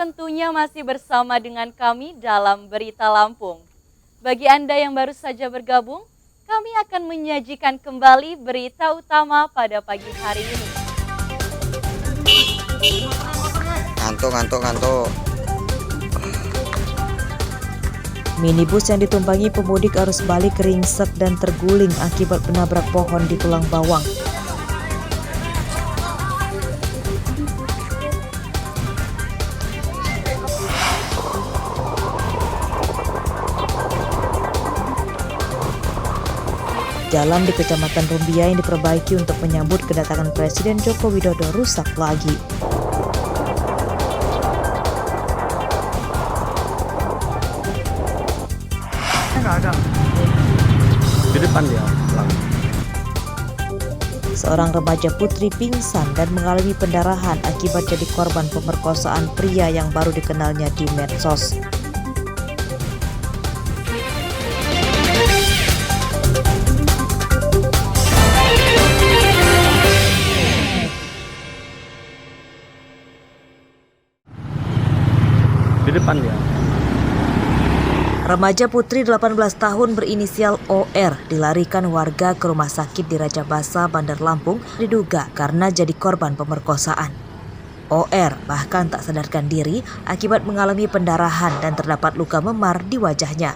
tentunya masih bersama dengan kami dalam Berita Lampung. Bagi Anda yang baru saja bergabung, kami akan menyajikan kembali berita utama pada pagi hari ini. Ngantuk. Minibus yang ditumpangi pemudik arus balik ringsek dan terguling akibat menabrak pohon di Tulang Bawang. Jalan di Kecamatan Rumbia yang diperbaiki untuk menyambut kedatangan Presiden Joko Widodo rusak lagi. Ada di depan dia. Seorang remaja putri pingsan dan mengalami pendarahan akibat jadi korban pemerkosaan pria yang baru dikenalnya di medsos. Di depan dia. Remaja putri 18 tahun berinisial OR dilarikan warga ke rumah sakit di Raja Basa, Bandar Lampung diduga karena jadi korban pemerkosaan. OR bahkan tak sadarkan diri akibat mengalami pendarahan dan terdapat luka memar di wajahnya.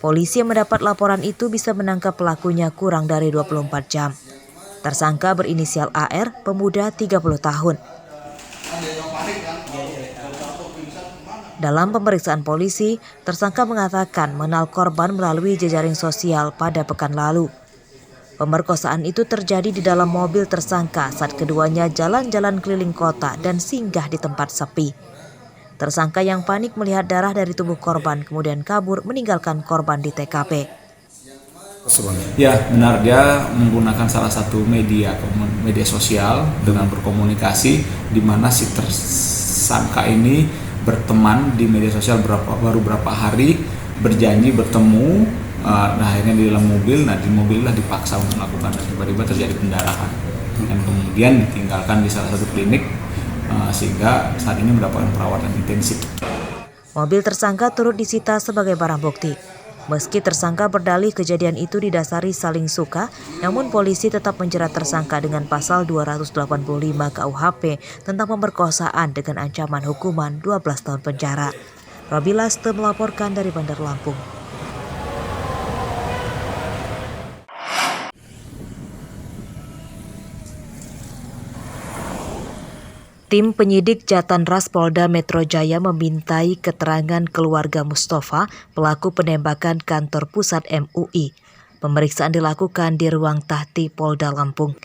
Polisi yang mendapat laporan itu bisa menangkap pelakunya kurang dari 24 jam. Tersangka berinisial AR, pemuda 30 tahun. Dalam pemeriksaan polisi, tersangka mengatakan mengenal korban melalui jejaring sosial pada pekan lalu. Pemerkosaan itu terjadi di dalam mobil tersangka saat keduanya jalan-jalan keliling kota dan singgah di tempat sepi. Tersangka yang panik melihat darah dari tubuh korban kemudian kabur meninggalkan korban di TKP. Ya, benar, dia menggunakan salah satu media sosial dengan berkomunikasi di mana si tersangka ini berteman di media sosial baru berapa hari, berjanji bertemu, akhirnya di dalam mobil, di mobil lah dipaksa untuk melakukan dan tiba-tiba terjadi pendarahan dan kemudian ditinggalkan di salah satu klinik sehingga saat ini mendapatkan perawatan intensif. Mobil tersangka turut disita sebagai barang bukti. Meski tersangka berdalih kejadian itu didasari saling suka, namun polisi tetap menjerat tersangka dengan pasal 285 KUHP tentang pemerkosaan dengan ancaman hukuman 12 tahun penjara. Robi Laste melaporkan dari Bandar Lampung. Tim penyidik Jatanras Polda Metro Jaya memintai keterangan keluarga Mustafa, pelaku penembakan kantor pusat MUI. Pemeriksaan dilakukan di ruang tahti Polda Lampung.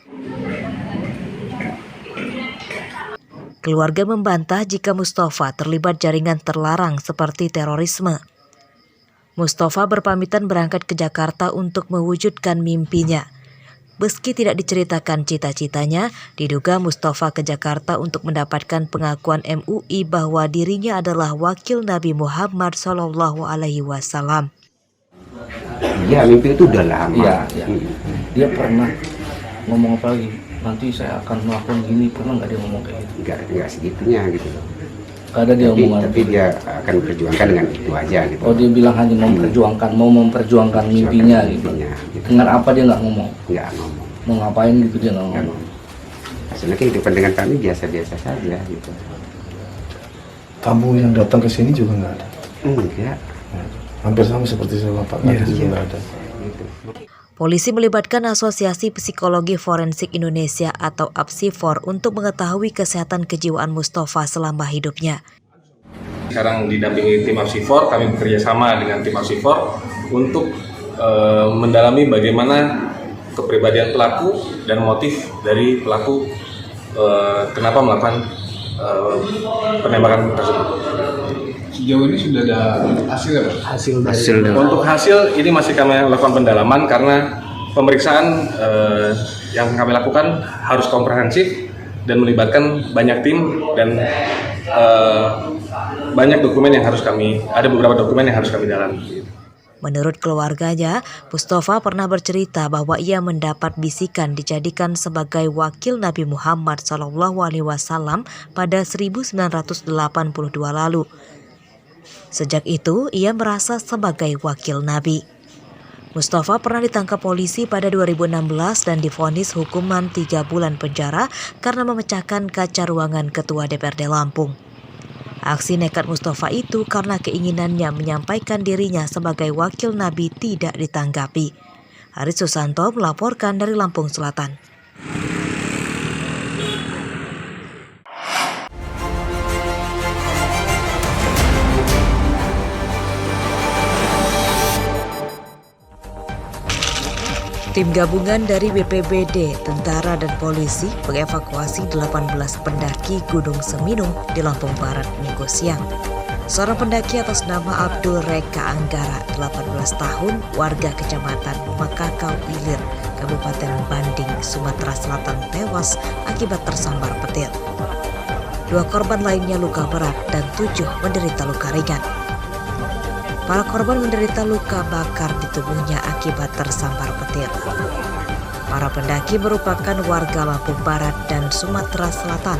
Keluarga membantah jika Mustafa terlibat jaringan terlarang seperti terorisme. Mustafa berpamitan berangkat ke Jakarta untuk mewujudkan mimpinya. Meski tidak diceritakan cita-citanya, diduga Mustafa ke Jakarta untuk mendapatkan pengakuan MUI bahwa dirinya adalah wakil Nabi Muhammad SAW. Ya, mimpi itu udah lama. Ya. Dia pernah ngomong apa lagi? Nanti saya akan melakukan gini, pernah nggak dia ngomong kayak gitu? Enggak segitunya gitu. Ada dia tapi dia akan perjuangkan dengan itu aja gitu. Oh, dia bilang hanya mau memperjuangkan mimpinya gitu. Dengan apa dia nggak ngomong? Nggak ngomong. Mau ngapain gitu dia nggak ngomong. Hasilnya kehidupan dengan kami biasa-biasa saja gitu. Tamu yang datang ke sini juga nggak ada? Enggak. Hampir sama seperti sama Pak Kades juga nggak ada. Gitu. Polisi melibatkan Asosiasi Psikologi Forensik Indonesia atau APSIFOR untuk mengetahui kesehatan kejiwaan Mustafa selama hidupnya. Sekarang didampingi tim APSIFOR, kami bekerja sama dengan tim APSIFOR untuk mendalami bagaimana kepribadian pelaku dan motif dari pelaku kenapa melakukan penembakan tersebut. Sejauh ini sudah ada hasil apa? Hasil Untuk hasil ini masih kami lakukan pendalaman karena pemeriksaan yang kami lakukan harus komprehensif dan melibatkan banyak tim dan banyak dokumen yang harus ada beberapa dokumen yang harus kami dalami. Menurut keluarganya, Mustafa pernah bercerita bahwa ia mendapat bisikan dijadikan sebagai wakil Nabi Muhammad SAW pada 1982 lalu. Sejak itu, ia merasa sebagai wakil Nabi. Mustafa pernah ditangkap polisi pada 2016 dan divonis hukuman 3 bulan penjara karena memecahkan kaca ruangan Ketua DPRD Lampung. Aksi nekat Mustafa itu karena keinginannya menyampaikan dirinya sebagai wakil Nabi tidak ditanggapi. Haris Susanto melaporkan dari Lampung Selatan. Tim gabungan dari BPBD, tentara dan polisi mengevakuasi 18 pendaki Gunung Seminung di Lampung Barat Minggu siang. Seorang pendaki atas nama Abdul Reka Anggara, 18 tahun, warga Kecamatan Makakau Ilir, Kabupaten Banding, Sumatera Selatan tewas akibat tersambar petir. 2 korban lainnya luka berat dan 7 menderita luka ringan. Para korban menderita luka bakar di tubuhnya akibat tersambar petir. Para pendaki merupakan warga Lampung Barat dan Sumatera Selatan.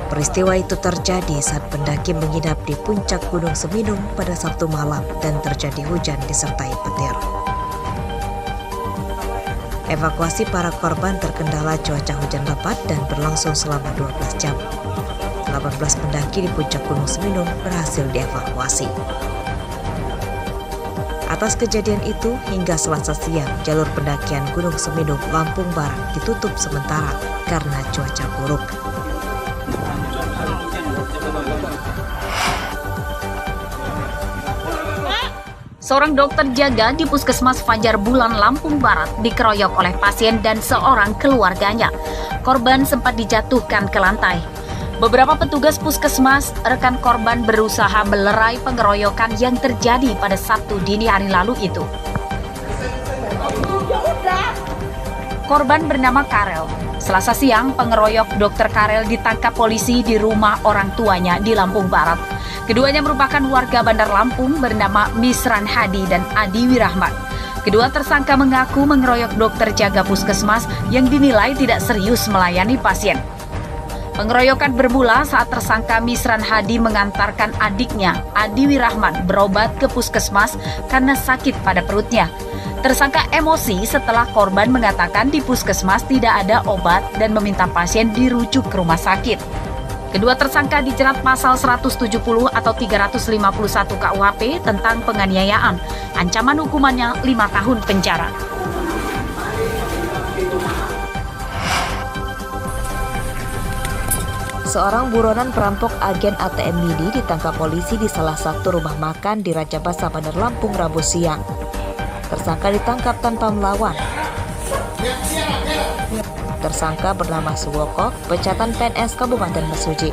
Peristiwa itu terjadi saat pendaki menginap di puncak Gunung Seminung pada Sabtu malam dan terjadi hujan disertai petir. Evakuasi para korban terkendala cuaca hujan lebat dan berlangsung selama 12 jam. 18 pendaki di puncak Gunung Seminung berhasil dievakuasi. Atas kejadian itu, hingga Selasa siang, jalur pendakian Gunung Seminung Lampung Barat ditutup sementara karena cuaca buruk. Seorang dokter jaga di Puskesmas Fajar Bulan Lampung Barat dikeroyok oleh pasien dan seorang keluarganya. Korban sempat dijatuhkan ke lantai. Beberapa petugas puskesmas rekan korban berusaha melerai pengeroyokan yang terjadi pada Sabtu dini hari lalu itu. Korban bernama Karel. Selasa siang, pengeroyok Dr. Karel ditangkap polisi di rumah orang tuanya di Lampung Barat. Keduanya merupakan warga Bandar Lampung bernama Misran Hadi dan Adi Wirahmat. Kedua tersangka mengaku mengeroyok dokter jaga puskesmas yang dinilai tidak serius melayani pasien. Pengeroyokan bermula saat tersangka Misran Hadi mengantarkan adiknya, Adi Wirahmat, berobat ke puskesmas karena sakit pada perutnya. Tersangka emosi setelah korban mengatakan di puskesmas tidak ada obat dan meminta pasien dirujuk ke rumah sakit. Kedua tersangka dijerat pasal 170 atau 351 KUHP tentang penganiayaan. Ancaman hukumannya 5 tahun penjara. Seorang buronan perampok agen ATM Mini ditangkap polisi di salah satu rumah makan di Raja Basa, Bandar Lampung, Rabu siang. Tersangka ditangkap tanpa melawan. Tersangka bernama Suwoko, pecatan PNS Kabupaten Mesuji.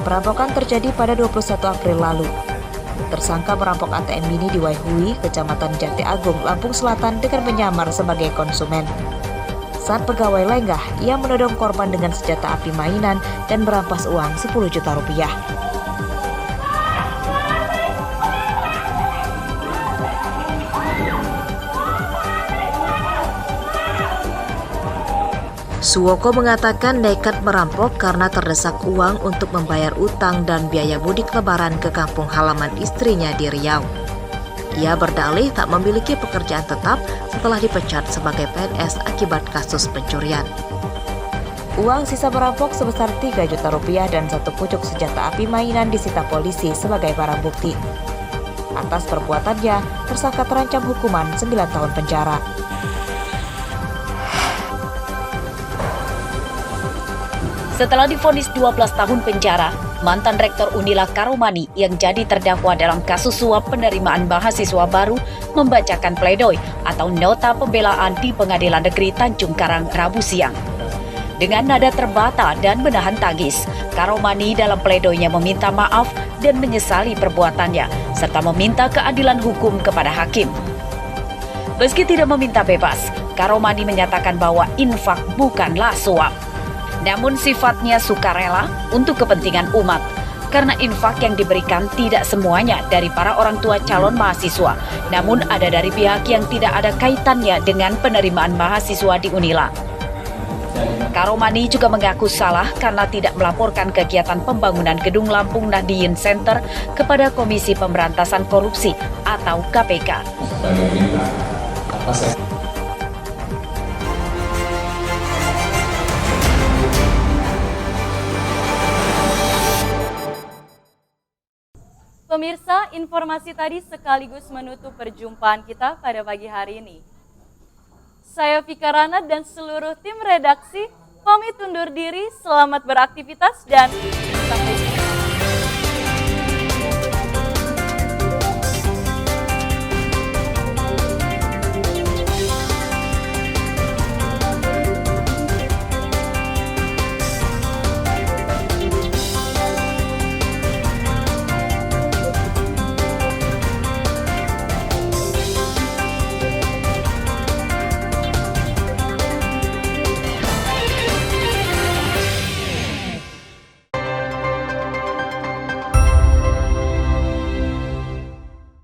Perampokan terjadi pada 21 April lalu. Tersangka merampok ATM Mini di Waihui, Kecamatan Jati Agung, Lampung Selatan dengan menyamar sebagai konsumen. Saat pegawai lengah, ia menodong korban dengan senjata api mainan dan merampas uang 10 juta rupiah. Suwoko mengatakan nekat merampok karena terdesak uang untuk membayar utang dan biaya mudik lebaran ke kampung halaman istrinya di Riau. Ia berdalih tak memiliki pekerjaan tetap setelah dipecat sebagai PNS akibat kasus pencurian. Uang sisa merampok sebesar 3 juta rupiah dan 1 pucuk senjata api mainan disita polisi sebagai barang bukti. Atas perbuatannya, tersangka terancam hukuman 9 tahun penjara. Setelah divonis 12 tahun penjara, mantan Rektor Unila Karomani yang jadi terdakwa dalam kasus suap penerimaan mahasiswa baru membacakan pledoi atau nota pembelaan di Pengadilan Negeri Tanjung Karang Rabu siang. Dengan nada terbata dan menahan tangis, Karomani dalam pledoinya meminta maaf dan menyesali perbuatannya, serta meminta keadilan hukum kepada hakim. Meski tidak meminta bebas, Karomani menyatakan bahwa infak bukanlah suap. Namun sifatnya sukarela untuk kepentingan umat. karena infak yang diberikan tidak semuanya dari para orang tua calon mahasiswa, namun ada dari pihak yang tidak ada kaitannya dengan penerimaan mahasiswa di Unila. Karomani juga mengaku salah karena tidak melaporkan kegiatan pembangunan gedung Lampung Nahdien Center kepada Komisi Pemberantasan Korupsi atau KPK. Pemirsa, informasi tadi sekaligus menutup perjumpaan kita pada pagi hari ini. Saya Vika Rana dan seluruh tim redaksi pamit undur diri, selamat beraktivitas dan sampai jumpa.